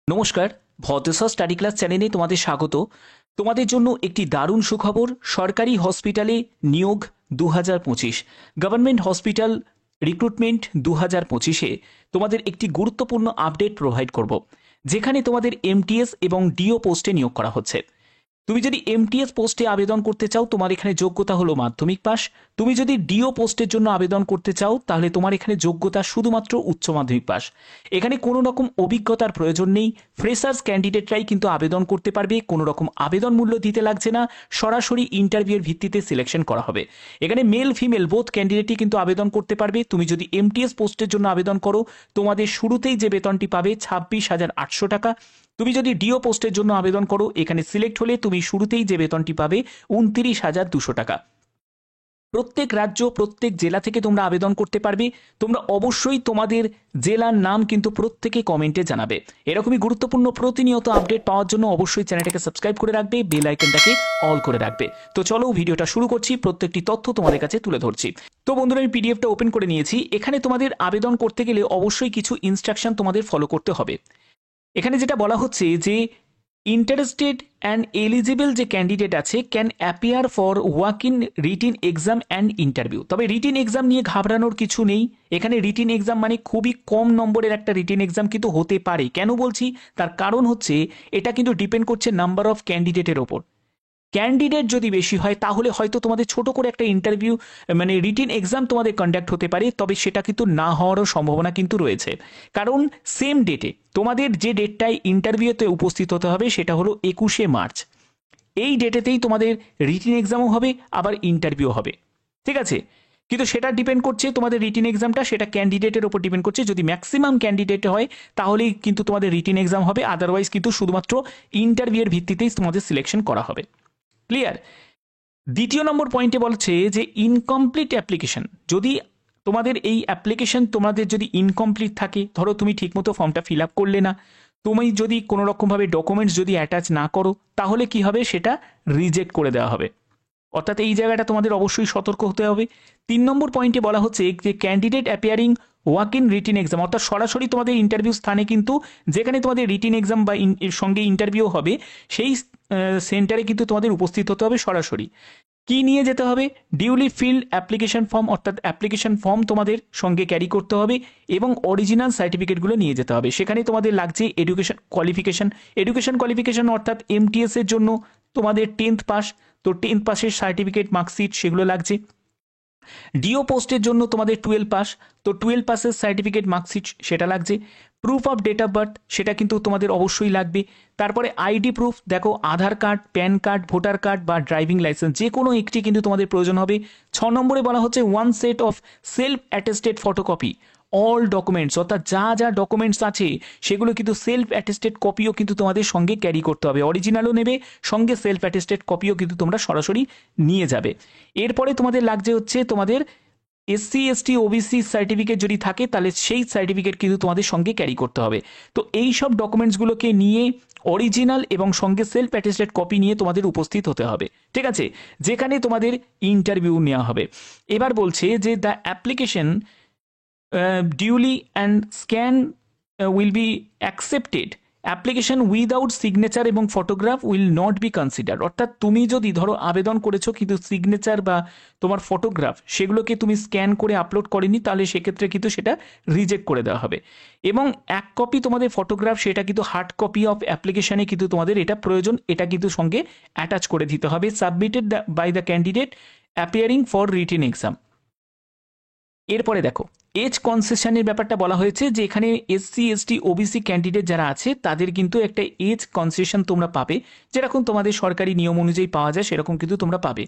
নমস্কার, ভদ্রসা study class চ্যানেলে তোমাদের স্বাগত। তোমাদের জন্য একটি দারুণ সুখবর। সরকারি হসপিটালে নিয়োগ 2025, গভর্নমেন্ট হসপিটাল রিক্রুটমেন্ট 2025-এ তোমাদের একটি গুরুত্বপূর্ণ আপডেট প্রোভাইড করব, যেখানে তোমাদের এমটিএস এবং ডিও পোস্টে নিয়োগ করা হচ্ছে। তুমি যদি এমটিএস পোস্টে আবেদন করতে চাও, তোমার এখানে যোগ্যতা হলো মাধ্যমিক পাস। তুমি যদি ডিও পোস্টের জন্য আবেদন করতে চাও, তাহলে তোমার এখানে যোগ্যতা শুধুমাত্র উচ্চ মাধ্যমিক পাস। এখানে কোনো রকম অভিজ্ঞতার প্রয়োজন নেই। ফ্রেশার্স ক্যান্ডিডেটরাই কিন্তু আবেদন করতে পারবে। কোনো রকম আবেদন মূল্য দিতে লাগছে না, সরাসরি ইন্টারভিউর ভিত্তিতে সিলেকশন করা হবে। এখানে মেল ফিমেল বোথ ক্যান্ডিডেটই কিন্তু আবেদন করতে পারবে। তুমি যদি এমটিএস পোস্টের জন্য আবেদন করো, তোমাদের শুরুতেই যে বেতনটি পাবে 26,800 টাকা। তুমি যদি ডিও পোস্টের জন্য আবেদন করো, এখানে সিলেক্ট হলে তুমি শুরুতেই যে বেতনটি পাবে 29,200 টাকা। প্রত্যেক রাজ্য, প্রত্যেক জেলা থেকে তোমরা আবেদন করতে পারবে। তোমরা অবশ্যই তোমাদের জেলার নাম কিন্তু প্রত্যেকে কমেন্টে জানাবে। এরকমই গুরুত্বপূর্ণ প্রতিনিয়ত আপডেট পাওয়ার জন্য অবশ্যই চ্যানেলটাকে সাবস্ক্রাইব করে রাখবে, বেল আইকনটাকে অল করে রাখবে। তো চলো ভিডিওটা শুরু করছি, প্রত্যেকটি তথ্য তোমাদের কাছে তুলে ধরছি। তো বন্ধুরা, আমি পিডিএফটা ওপেন করে নিয়েছি। এখানে তোমাদের আবেদন করতে গেলে অবশ্যই কিছু ইনস্ট্রাকশন তোমাদের ফলো করতে হবে। এখানে যেটা বলা হচ্ছে যে ইন্টারেস্টেড অ্যান্ড এলিজিবল যে ক্যান্ডিডেট আছে can appear for walk in written exam and interview. তবে রিটিন এক্সাম নিয়ে ঘাবড়ানোর কিছু নেই। এখানে রিটিন এক্সাম মানে খুবই কম নম্বরের একটা রিটিন এক্সাম কিন্তু হতে পারে। কেন বলছি, তার কারণ হচ্ছে এটা কিন্তু ডিপেন্ড করছে নাম্বার অফ ক্যান্ডিডেটের ওপর। ক্যান্ডিডেট যদি বেশি হয়, তাহলে হয়তো তোমাদের ছোট করে একটা ইন্টারভিউ মানে রিটিন এক্সাম তোমাদের কন্ডাক্ট হতে পারে। তবে সেটা কিন্তু না হওয়ারও সম্ভাবনা কিন্তু রয়েছে, কারণ সেম ডেটে তোমাদের যে ডেটটায় ইন্টারভিউতে উপস্থিত হতে হবে সেটা হলো 21শে মার্চ। এই ডেটেতেই তোমাদের রিটিন এক্সামও হবে, আবার ইন্টারভিউ হবে। ঠিক আছে, কিন্তু সেটা ডিপেন্ড করছে তোমাদের রিটিন এক্সামটা, সেটা ক্যান্ডিডেটের ওপর ডিপেন্ড করছে। যদি ম্যাক্সিমাম ক্যান্ডিডেট হয় তাহলেই কিন্তু তোমাদের রিটিন এক্সাম হবে, আদারওয়াইজ কিন্তু শুধুমাত্র ইন্টারভিউয়ের ভিত্তিতেই তোমাদের সিলেকশন করা হবে। ক্লিয়ার? দ্বিতীয় নম্বর পয়েন্টে বলছে যে ইনকমপ্লিট অ্যাপ্লিকেশন। যদি তোমাদের এই অ্যাপ্লিকেশন তোমাদের যদি ইনকমপ্লিট থাকে, ধরো তুমি ঠিকমতো ফর্মটা ফিল আপ করলে না, তুমি যদি কোনো রকমভাবে ডকুমেন্টস যদি অ্যাটাচ না করো, তাহলে কি হবে, সেটা রিজেক্ট করে দেওয়া হবে। অর্থাৎ এই জায়গাটা তোমাদের অবশ্যই সতর্ক হতে হবে। 3 নম্বর পয়েন্টে বলা হচ্ছে যে candidate appearing walk in written exam, অর্থাৎ সরাসরি তোমাদের ইন্টারভিউ স্থানে কিন্তু যেখানে তোমাদের রিটিন এক্সাম বা সঙ্গে ইন্টারভিউ হবে, সেই সেন্টারে কিন্তু তোমাদের উপস্থিত হতে হবে সরাসরি। কি নিয়ে যেতে হবে? ডিউলি ফিল্ড অ্যাপ্লিকেশন ফর্ম, অর্থাৎ অ্যাপ্লিকেশন ফর্ম তোমাদের সঙ্গে ক্যারি করতে হবে এবং অরিজিনাল সার্টিফিকেটগুলো নিয়ে যেতে হবে। সেখানে তোমাদের লাগছে এডুকেশন কোয়ালিফিকেশন অর্থাৎ এমটিএস এর জন্য তোমাদের 10th পাস, তো 10th পাসের সার্টিফিকেট, মার্কশিট সেগুলো লাগছে। ডিও পোস্টের জন্য তোমাদের 12 পাস, তো 12 পাসের সার্টিফিকেট, মার্কশিট সেটা লাগছে। Proof of date of birth সেটা কিন্তু তোমাদের অবশ্যই লাগবে। তারপরে আইডি প্রুফ, দেখো Aadhaar card, PAN card, voter card বা ড্রাইভিং লাইসেন্স যে কোনো একটি কিন্তু তোমাদের প্রয়োজন হবে। 6 নম্বরে বলা হচ্ছে 1 set of self attested photocopy all documents, অর্থাৎ যা যা ডকুমেন্টস আছে সেগুলো কিন্তু সেলফ অ্যাটেস্টেড কপিও কিন্তু তোমাদের সঙ্গে ক্যারি করতে হবে। অরিজিনালও নেবে, সঙ্গে সেলফ অ্যাটেস্টেড কপিও কিন্তু তোমরা সরাসরি নিয়ে যাবে। এরপরে তোমাদের লাগছে হচ্ছে তোমাদের এসসি এসটি ওবিসি সার্টিফিকেট যদি থাকে, তাহলে সেই সার্টিফিকেট কিন্তু তোমাদের সঙ্গে ক্যারি করতে হবে। তো এই সব ডকুমেন্টসগুলোকে নিয়ে অরিজিনাল এবং সঙ্গে সেলফ অ্যাটেস্টেড কপি নিয়ে তোমাদের উপস্থিত হতে হবে। ঠিক আছে, যেখানে তোমাদের ইন্টারভিউ নেওয়া হবে। এবার বলছে যে the application duly and scan will be accepted, application without signature এবং photograph will not be consider. অর্থাৎ তুমি যদি ধরো আবেদন করেছো কিন্তু সিগনেচার বা তোমার ফটোগ্রাফ সেগুলোকে তুমি স্ক্যান করে আপলোড করেনি, তাহলে সেক্ষেত্রে কিন্তু সেটা রিজেক্ট করে দেওয়া হবে। এবং 1 কপি তোমাদের ফটোগ্রাফ, সেটা কিন্তু হার্ড কপি অফ অ্যাপ্লিকেশনে কিন্তু তোমাদের এটা প্রয়োজন, এটা কিন্তু সঙ্গে অ্যাটাচ করে দিতে হবে। Submitted by the candidate appearing for written exam. এরপরে দেখো এজ কনসেশনের ব্যাপারটা বলা হয়েছে যে এখানে এসসি এসটি ওবিসি ক্যান্ডিডেট যারা আছে তাদের কিন্তু একটা এজ কনসেশন তোমরা পাবে, যেরকম তোমাদের সরকারি নিয়ম অনুযায়ী পাওয়া যায় সেরকম কিন্তু তোমরা পাবে।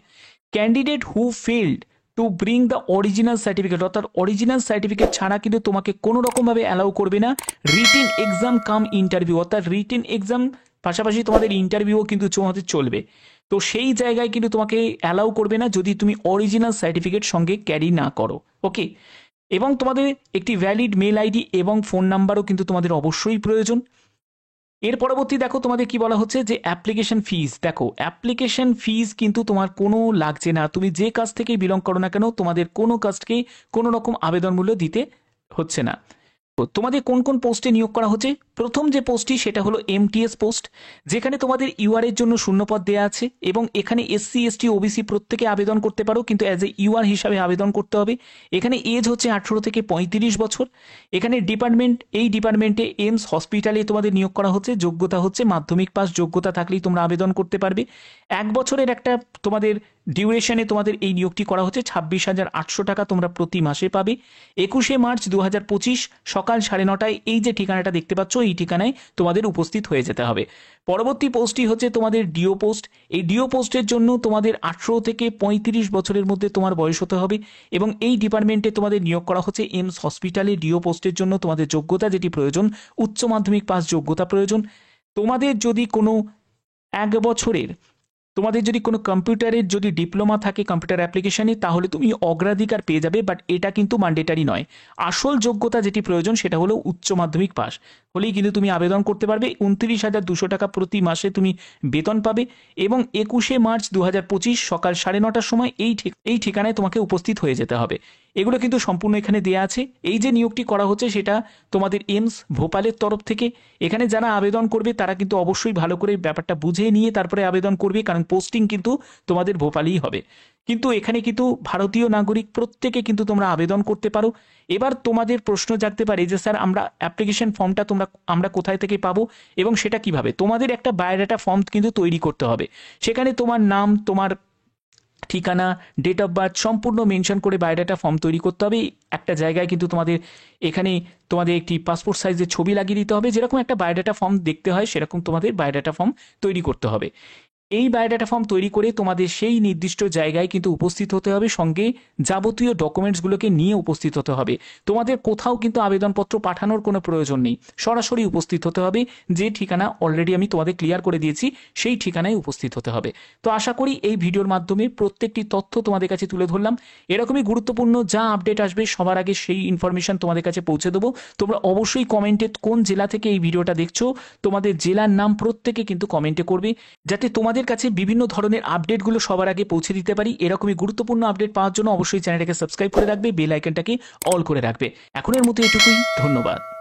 Candidate who failed to bring the original certificate, অর্থাৎ অরিজিনাল সার্টিফিকেট ছাড়া কিন্তু তোমাকে কোনো রকমভাবে অ্যালাউ করবে না রিটিন এক্সাম কাম ইন্টারভিউ, অর্থাৎ রিটিন এক্সাম পাশাপাশি তোমাদের ইন্টারভিউও কিন্তু তোমাদের চলবে। তো সেই জায়গায় কিন্তু তোমাকে অ্যালাউ করবে না যদি তুমি অরিজিনাল সার্টিফিকেট সঙ্গে ক্যারি না করো। ওকে, এবং তোমাদের একটি ভ্যালিড মেল আইডি এবং ফোন নাম্বারও কিন্তু তোমাদের অবশ্যই প্রয়োজন। এর পরবর্তী দেখো তোমাদের কি বলা হচ্ছে যে অ্যাপ্লিকেশন ফিস। দেখো অ্যাপ্লিকেশন ফিস কিন্তু তোমার কোনো লাগছে না, তুমি যে কাজ থেকেই বিলং করো না কেন তোমাদের কোনো কাজকেই কোনো রকম আবেদন মূল্য দিতে হচ্ছে না। তোমাদের কোন কোন পোস্টে নিয়োগ করা হচ্ছে। প্রথম যে পোস্টটি সেটা হলো এমটিএস পোস্ট, যেখানে তোমাদের ইউআর এর জন্য শূন্যপদ দেওয়া আছে এবং এখানে এসসি এসটি ওবিসি প্রত্যেকে আবেদন করতে পারো, কিন্তু অ্যাজ এ ইউআর হিসাবে আবেদন করতে হবে। এখানে এজ হচ্ছে 18 থেকে 35 বছর। এখানে এই ডিপার্টমেন্টে এইমস হসপিটালে তোমাদের নিয়োগ করা হচ্ছে। যোগ্যতা হচ্ছে মাধ্যমিক পাস, যোগ্যতা থাকলেই তোমরা আবেদন করতে পারবে। 1 বছরের একটা তোমাদের ডিউরেশনে তোমাদের এই নিয়োগটি করা হচ্ছে। 26,800 টাকা তোমরা প্রতি মাসে পাবে। 21শে মার্চ 2025 সকাল 9:30 এই যে ঠিকানাটা দেখতে পাচ্ছ এই ঠিকানায় তোমাদের উপস্থিত হয়ে যেতে হবে। পরবর্তী পোস্টটি হচ্ছে তোমাদের ডিও পোস্ট। এই ডিও পোস্টের জন্য তোমাদের 18 থেকে 35 বছরের মধ্যে তোমার বয়স হতে হবে এবং এই ডিপার্টমেন্টে তোমাদের নিয়োগ করা হচ্ছে এইমস হসপিটালে। ডিও পোস্টের জন্য তোমাদের যোগ্যতা যেটি প্রয়োজন, উচ্চ মাধ্যমিক পাস যোগ্যতা প্রয়োজন। তোমাদের যদি কোনো 1 বছরের তোমাদের যদি কোনো কম্পিউটারের যদি ডিপ্লোমা থাকে কম্পিউটার অ্যাপ্লিকেশনে, তাহলে তুমি অগ্রাধিকার পেয়ে যাবে, বাট এটা কিন্তু ম্যান্ডেটারি নয়। আসল যোগ্যতা যেটি প্রয়োজন সেটা হলো উচ্চ মাধ্যমিক পাস হলেই কিন্তু তুমি আবেদন করতে পারবে। 29,200 টাকা প্রতি মাসে তুমি বেতন পাবে এবং 21শে মার্চ 2025 সকাল 9:30টার সময় এই ঠিকানায় তোমাকে উপস্থিত হয়ে যেতে হবে। এগুলো কিন্তু সম্পূর্ণ এখানে দেয়া আছে। এই যে নিয়োগটি করা হচ্ছে সেটা তোমাদের এইমস ভোপালের তরফ থেকে। এখানে যারা আবেদন করবে তারা কিন্তু অবশ্যই ভালো করে ব্যাপারটা বুঝে নিয়ে তারপরে আবেদন করবে, কারণ পোস্টিং কিন্তু তোমাদের ভোপালেই হবে। কিন্তু এখানে কিন্তু ভারতীয় নাগরিক প্রত্যেকে কিন্তু তোমরা আবেদন করতে পারো। এবার তোমাদের প্রশ্ন জাগতে পারে যে স্যার আমরা অ্যাপ্লিকেশন ফর্মটা আমরা কোথায় থেকে পাবো এবং সেটা কিভাবে। তোমাদের একটা বায়োডাটা ফর্ম কিন্তু তৈরি করতে হবে। সেখানে তোমার নাম, তোমার ঠিকানা, ডেট অফ বার্থ সম্পূর্ণ মেনশন করে বায়োডাটা ফর্ম তৈরি করতে হবে। একটা জায়গায় কিন্তু তোমাদের একটি পাসপোর্ট সাইজের ছবি লাগিয়ে দিতে হবে। যেরকম একটা বায়োডাটা ফর্ম দেখতে হয় সেরকম তোমাদের বায়োডাটা ফর্ম তৈরি করতে হবে। এই বায়োডাটা ফর্ম তৈরি করে তোমাদের সেই নির্দিষ্ট জায়গায় কিন্তু উপস্থিত হতে হবে, সঙ্গে যাবতীয় ডকুমেন্টসগুলোকে নিয়ে উপস্থিত হতে হবে। তোমাদের কোথাও কিন্তু আবেদনপত্র পাঠানোর কোনো প্রয়োজন নেই, সরাসরি উপস্থিত হতে হবে। যে ঠিকানা অলরেডি আমি তোমাদের ক্লিয়ার করে দিয়েছি সেই ঠিকানায় উপস্থিত হতে হবে। তো আশা করি এই ভিডিওর মাধ্যমে প্রত্যেকটি তথ্য তোমাদের কাছে তুলে ধরলাম। এরকমই গুরুত্বপূর্ণ যা আপডেট আসবে সবার আগে সেই ইনফরমেশন তোমাদের কাছে পৌঁছে দেবো। তোমরা অবশ্যই কমেন্টে কোন জেলা থেকে এই ভিডিওটা দেখছো তোমাদের জেলার নাম প্রত্যেকে কিন্তু কমেন্টে করবে, যাতে তোমাদের কাছে বিভিন্ন ধরনের আপডেটগুলো সবার আগে পৌঁছে দিতে পারি। এরকমই গুরুত্বপূর্ণ আপডেট পাওয়ার জন্য অবশ্যই চ্যানেলটাকে সাবস্ক্রাইব করে রাখবে, বেল আইকনটাকে অল করে রাখবে। এখনের মতো এটুকুই, ধন্যবাদ।